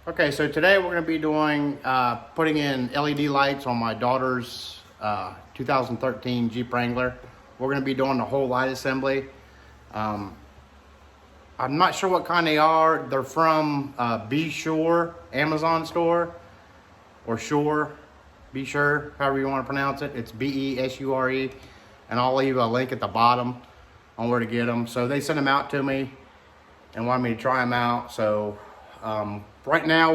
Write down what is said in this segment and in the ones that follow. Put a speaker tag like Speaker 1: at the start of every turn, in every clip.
Speaker 1: Okay, so today we're going to be doing putting in LED lights on my daughter's 2013 Jeep Wrangler. We're going to be doing the whole light assembly. I'm not sure what kind they are. They're from BESURE Amazon store, or Sure, BESURE, however you want to pronounce it. It's BESURE, and I'll leave a link at the bottom on where to get them. So they sent them out to me and wanted me to try them out. So right now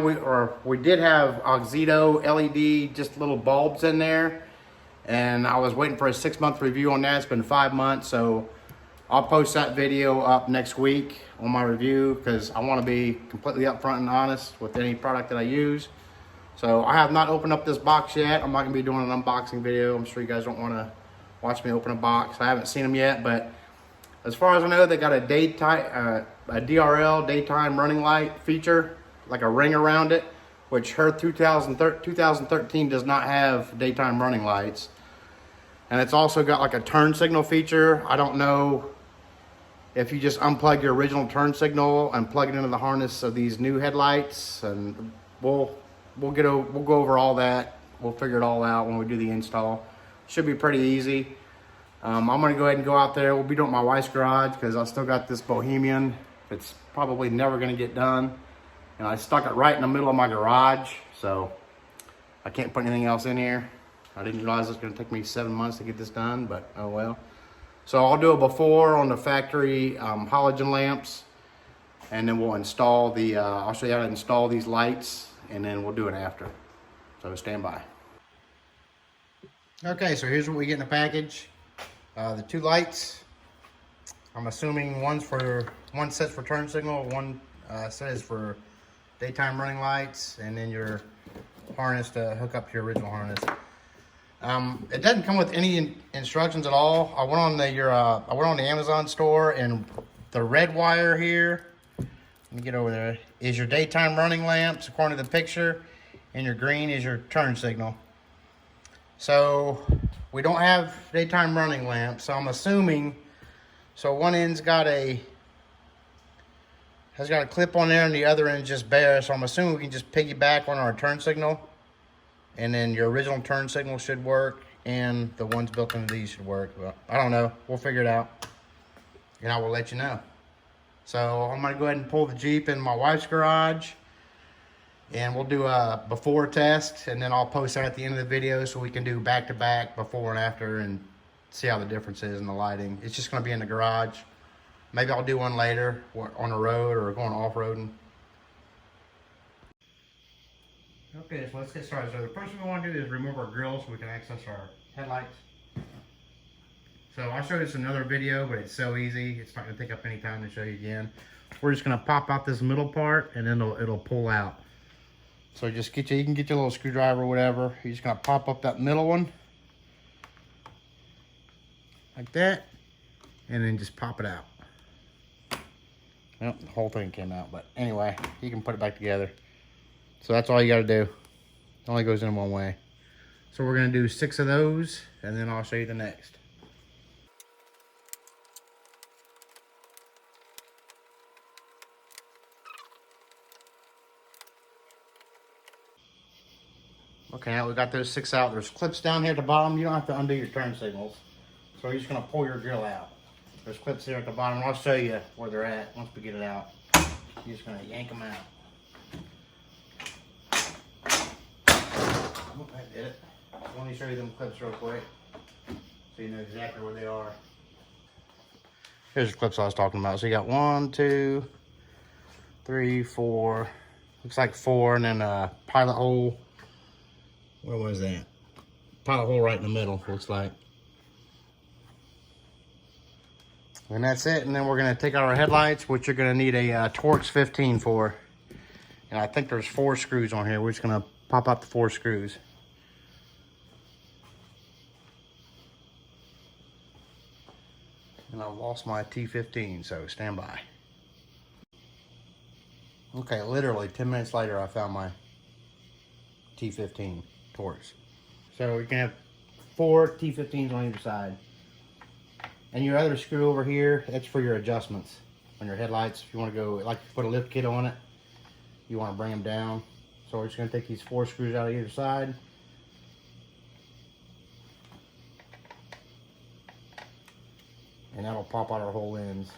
Speaker 1: we did have Oxedo LED, just little bulbs in there, and I was waiting for a 6-month review on that. It's been 5 months, so I'll post that video up next week on my review because I want to be completely upfront and honest with any product that I use. So I have not opened up this box yet. I'm not going to be doing an unboxing video. I'm sure you guys don't want to watch me open a box. I haven't seen them yet, but as far as I know, they got a daytime, a DRL, daytime running light feature, like a ring around it, which her 2013 does not have daytime running lights. And it's also got like a turn signal feature. I don't know if you just unplug your original turn signal and plug it into the harness of these new headlights, and we'll go over all that. We'll figure it all out when we do the install. Should be pretty easy. I'm gonna go ahead and go out there. We'll be doing my wife's garage because I still got this Bohemian. It's probably never gonna get done. And I stuck it right in the middle of my garage, so I can't put anything else in here. I didn't realize it was gonna take me 7 months to get this done, but oh well. So I'll do a before on the factory halogen lamps, and then we'll install the, I'll show you how to install these lights, and then we'll do it after. So stand by. Okay, so here's what we get in the package. The 2 lights, I'm assuming one set's for turn signal, one set is for daytime running lights, and then your harness to hook up to your original harness. It doesn't come with any instructions at all. I went on the Amazon store, and the red wire here, let me get over there, is your daytime running lamps according to the picture, and your green is your turn signal. So we don't have daytime running lamps, so I'm assuming, so one end's has got a clip on there and the other end's just bare, so I'm assuming we can just piggyback on our turn signal, and then your original turn signal should work, and the ones built into these should work. But I don't know, we'll figure it out, and I will let you know. So I'm gonna go ahead and pull the Jeep in my wife's garage, and we'll do a before test, and then I'll post that at the end of the video so we can do back-to-back before and after and see how the difference is in the lighting. It's just gonna be in the garage. Maybe I'll do one later on the road or going off-roading. Okay, so let's get started. So the first thing we want to do is remove our grill so we can access our headlights. So I'll show you this in another video, but it's so easy. It's not gonna take up any time to show you again. We're just gonna pop out this middle part, and then it'll pull out. So just you can get your little screwdriver or whatever. You're just gonna pop up that middle one, like that, and then just pop it out. Well, the whole thing came out, but anyway, you can put it back together. So that's all you gotta do. It only goes in one way. So we're gonna do 6 of those, and then I'll show you the next. Okay, now we got those 6 out. There's clips down here at the bottom. You don't have to undo your turn signals. So you're just gonna pull your grill out. There's clips here at the bottom. I'll show you where they're at once we get it out. You're just gonna yank them out. Oh, I did it. Let me show you them clips real quick so you know exactly where they are. Here's the clips I was talking about. So you got 1, 2, 3, 4. Looks like 4, and then a pilot hole. Where was that? Pilot hole right in the middle, looks like. And that's it. And then we're gonna take out our headlights, which you're gonna need a Torx 15 for. And I think there's 4 screws on here. We're just gonna pop out the 4 screws. And I've lost my T15, so stand by. Okay, literally 10 minutes later, I found my T15 Torx. So you can have 4 T15s on either side. And your other screw over here, that's for your adjustments on your headlights. If you want to go, like, put a lift kit on it, you want to bring them down. So we're just going to take these 4 screws out of either side. And that'll pop out our whole ends.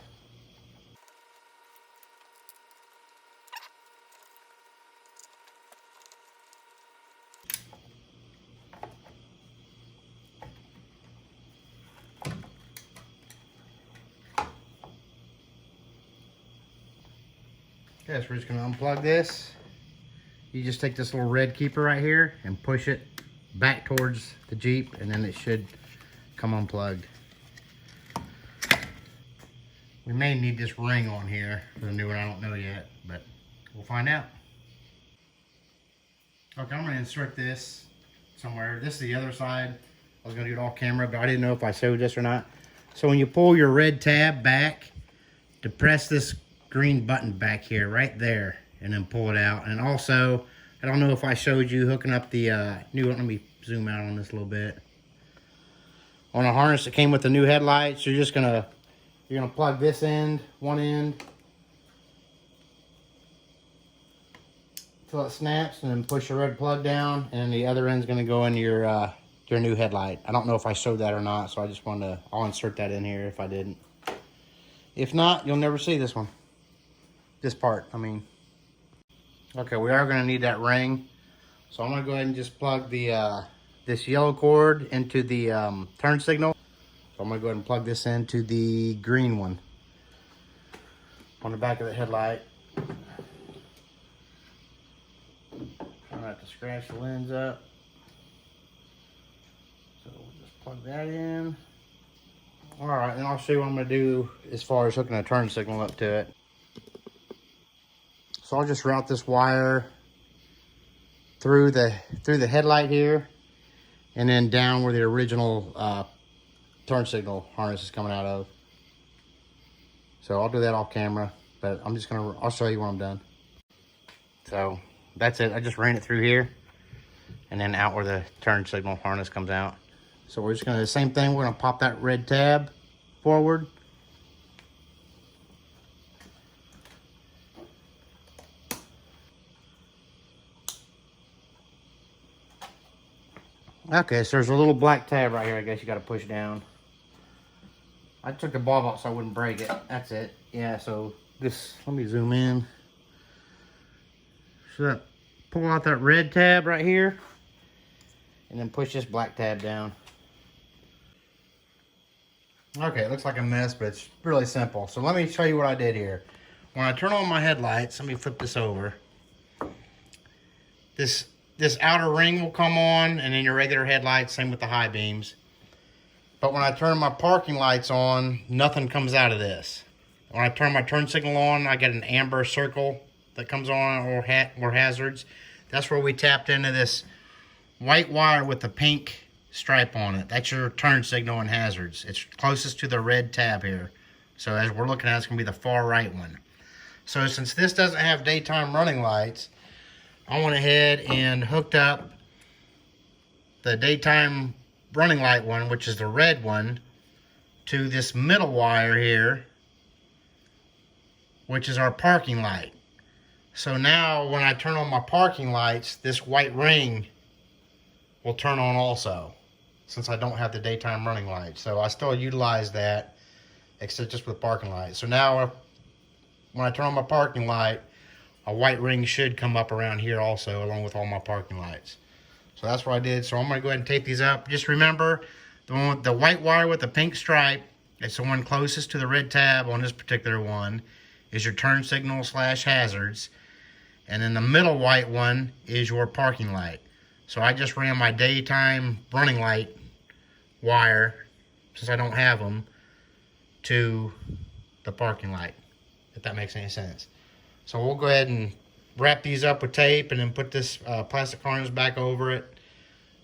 Speaker 1: Okay, so we're just going to unplug this. You just take this little red keeper right here and push it back towards the Jeep, and then it should come unplugged. We may need this ring on here for the new one, I don't know yet, but we'll find out. Okay, I'm going to insert this somewhere. This is the other side. I was going to do it off camera, but I didn't know if I showed this or not. So when you pull your red tab back, depress this green button back here, right there, and then pull it out. And also, I don't know if I showed you hooking up the new, let me zoom out on this a little bit. On a harness that came with the new headlights, you're gonna plug this end, one end, till it snaps, and then push the red plug down, and the other end's gonna go in your new headlight. I don't know if I showed that or not, so I just wanted to, I'll insert that in here if I didn't. If not, you'll never see this one. This part, I mean. Okay, we are gonna need that ring. So I'm gonna go ahead and just plug the this yellow cord into the turn signal. So I'm gonna go ahead and plug this into the green one on the back of the headlight. Try not to scratch the lens up. So we'll just plug that in. All right, and I'll show you what I'm gonna do as far as hooking a turn signal up to it. So I'll just route this wire through the headlight here, and then down where the original turn signal harness is coming out of. So I'll do that off camera, but I'll show you when I'm done. So that's it. I just ran it through here and then out where the turn signal harness comes out. So we're just gonna do the same thing. We're gonna pop that red tab forward. Okay, so there's a little black tab right here. I guess you got to push down. I took the bulb out so I wouldn't break it. That's it. Yeah, so this, let me zoom in. So that, pull out that red tab right here, and then push this black tab down. Okay, it looks like a mess, but it's really simple. So let me show you what I did here. When I turn on my headlights, let me flip this over. This outer ring will come on, and then your regular headlights, same with the high beams. But when I turn my parking lights on, nothing comes out of this. When I turn my turn signal on, I get an amber circle that comes on, or hazards. That's where we tapped into this white wire with the pink stripe on it. That's your turn signal and hazards. It's closest to the red tab here. So as we're looking at, it's going to be the far right one. So since this doesn't have daytime running lights, I went ahead and hooked up the daytime running light one, which is the red one, to this middle wire here, which is our parking light. So now when I turn on my parking lights, this white ring will turn on also, since I don't have the daytime running light. So I still utilize that, except just with parking lights. So now when I turn on my parking light, a white ring should come up around here also, along with all my parking lights. So that's what I did. So I'm going to go ahead and tape these up. Just remember, the one with the white wire with the pink stripe, it's the one closest to the red tab on this particular one, is your turn signal / hazards. And then the middle white one is your parking light. So I just ran my daytime running light wire, since I don't have them, to the parking light, if that makes any sense. So we'll go ahead and wrap these up with tape, and then put this plastic harness back over it,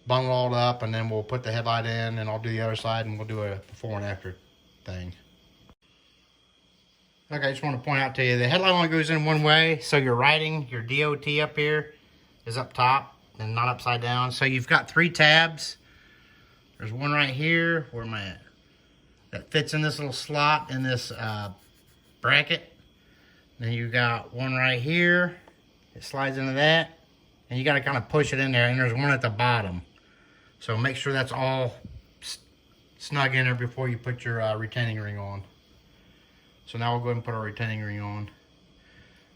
Speaker 1: bundle it all up, and then we'll put the headlight in, and I'll do the other side, and we'll do a before and after thing. Okay, I just want to point out to you, the headlight only goes in one way, so your writing, your DOT up here, is up top and not upside down. So you've got 3 tabs. There's one right here, where am I at? That fits in this little slot in this bracket. Then you got one right here, It slides into that, and you got to kind of push it in there, and there's one at the bottom. So make sure that's all snug in there before you put your retaining ring on. So now we'll go ahead and put our retaining ring on.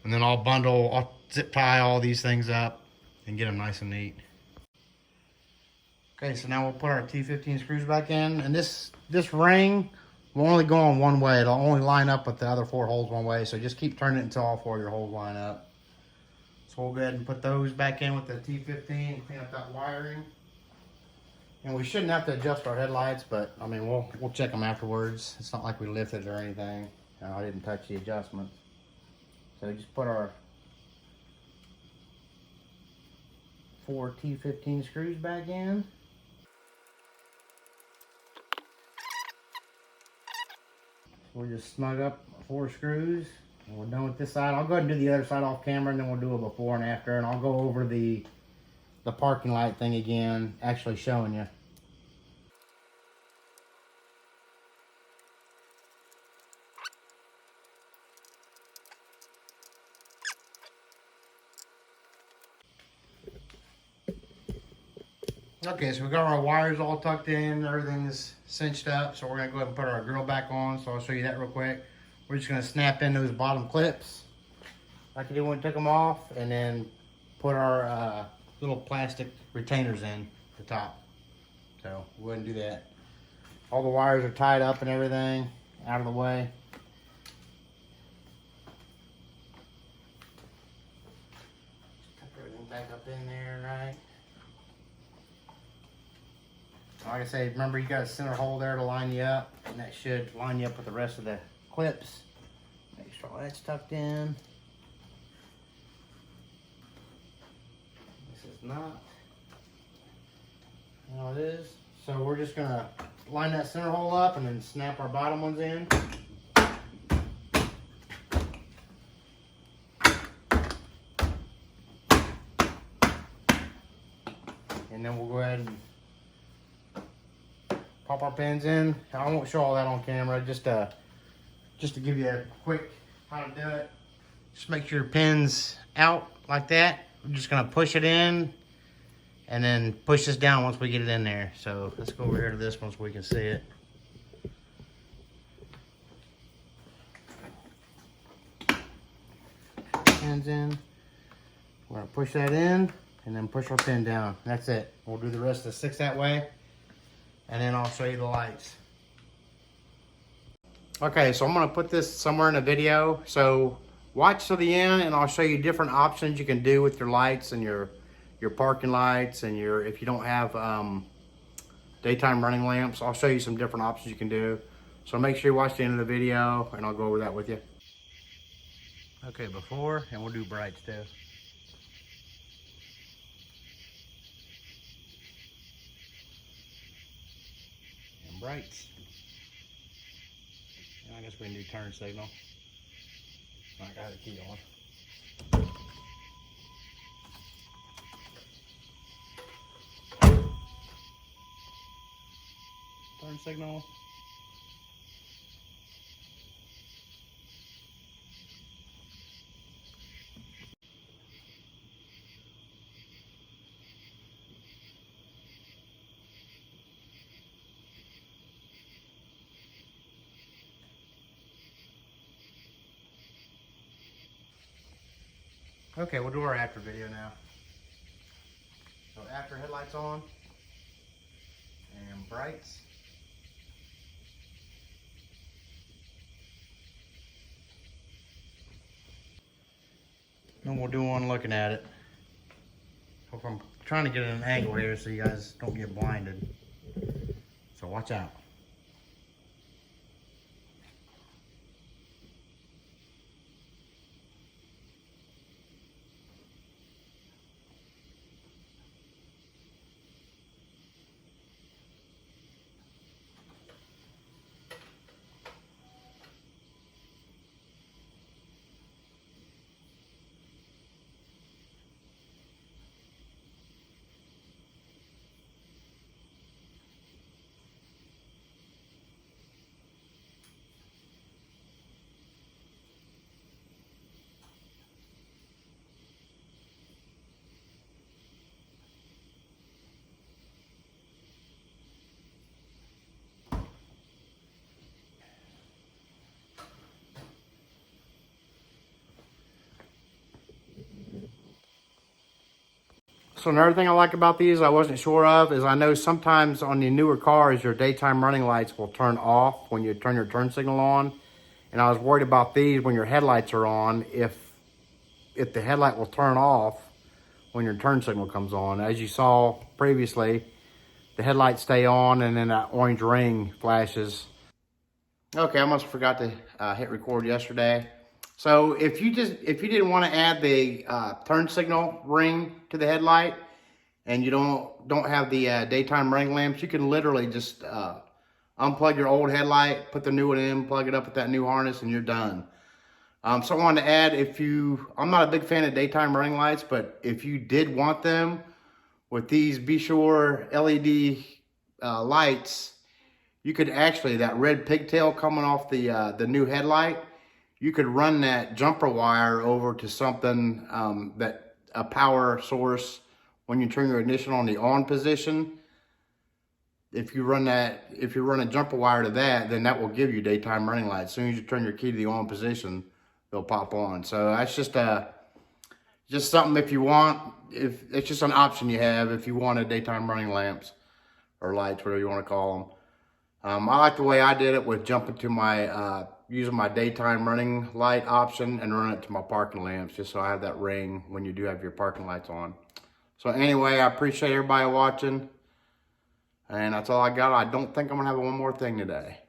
Speaker 1: And then I'll zip tie all these things up and get them nice and neat. Okay, so now we'll put our T15 screws back in. And this ring will only go on one way. It'll only line up with the other 4 holes one way. So just keep turning it until all 4 of your holes line up. So we'll go ahead and put those back in with the T15 and clean up that wiring. And we shouldn't have to adjust our headlights, but I mean, we'll check them afterwards. It's not like we lifted or anything. I didn't touch the adjustments. So we just put our 4 T15 screws back in. We'll just snug up 4 screws, and we're done with this side. I'll go ahead and do the other side off camera, and then we'll do a before and after, and I'll go over the parking light thing again, actually showing you. Okay, so we got our wires all tucked in, everything is cinched up, so we're gonna go ahead and put our grill back on, so I'll show you that real quick. We're just gonna snap in those bottom clips, like you did when we took them off, and then put our little plastic retainers in the top. So we'll go ahead and do that. All the wires are tied up and everything, out of the way. Tuck everything back up in there, right? Like I say, remember you got a center hole there to line you up, and that should line you up with the rest of the clips. Make sure all that's tucked in. This is not. Now it is. So we're just gonna line that center hole up and then snap our bottom ones in. And then we'll go ahead and pop our pins in. I won't show all that on camera, just to give you a quick how to do it. Just make sure your pin's out like that. We're just gonna push it in and then push this down once we get it in there. So let's go over here to this one so we can see it. Pins in. We're gonna push that in and then push our pin down. That's it. We'll do the rest of the 6 that way, and then I'll show you the lights. Okay, so I'm gonna put this somewhere in a video. So watch to the end and I'll show you different options you can do with your lights and your parking lights and if you don't have daytime running lamps, I'll show you some different options you can do. So make sure you watch the end of the video and I'll go over that with you. Okay, before, and we'll do brights too. And brights. And I guess we can do turn signal. I got the key on. Turn signal. Okay, we'll do our after video now. So after headlights on and brights. Then we'll do one looking at it. Hope I'm trying to get an angle here so you guys don't get blinded. So watch out. So another thing I like about these I wasn't sure of is I know sometimes on the newer cars your daytime running lights will turn off when you turn your turn signal on. And I was worried about these when your headlights are on, if the headlight will turn off when your turn signal comes on. As you saw previously, the headlights stay on and then that orange ring flashes. Okay, I must have forgot to hit record yesterday. So if you didn't want to add the turn signal ring to the headlight and you don't have the daytime running lamps, you can literally just unplug your old headlight, put the new one in, plug it up with that new harness, and you're done. So I wanted to add, I'm not a big fan of daytime running lights, but if you did want them with these BESURE LED lights, you could actually, that red pigtail coming off the new headlight, you could run that jumper wire over to something a power source when you turn your ignition on the on position. If you run a jumper wire to that, then that will give you daytime running lights. As soon as you turn your key to the on position, they'll pop on. So that's just something if you want. If it's just an option you have if you wanted daytime running lamps or lights, whatever you want to call them. I like the way I did it with jumping to my using my daytime running light option and running it to my parking lamps, just so I have that ring when you do have your parking lights on. So anyway, I appreciate everybody watching. And that's all I got. I don't think I'm going to have one more thing today.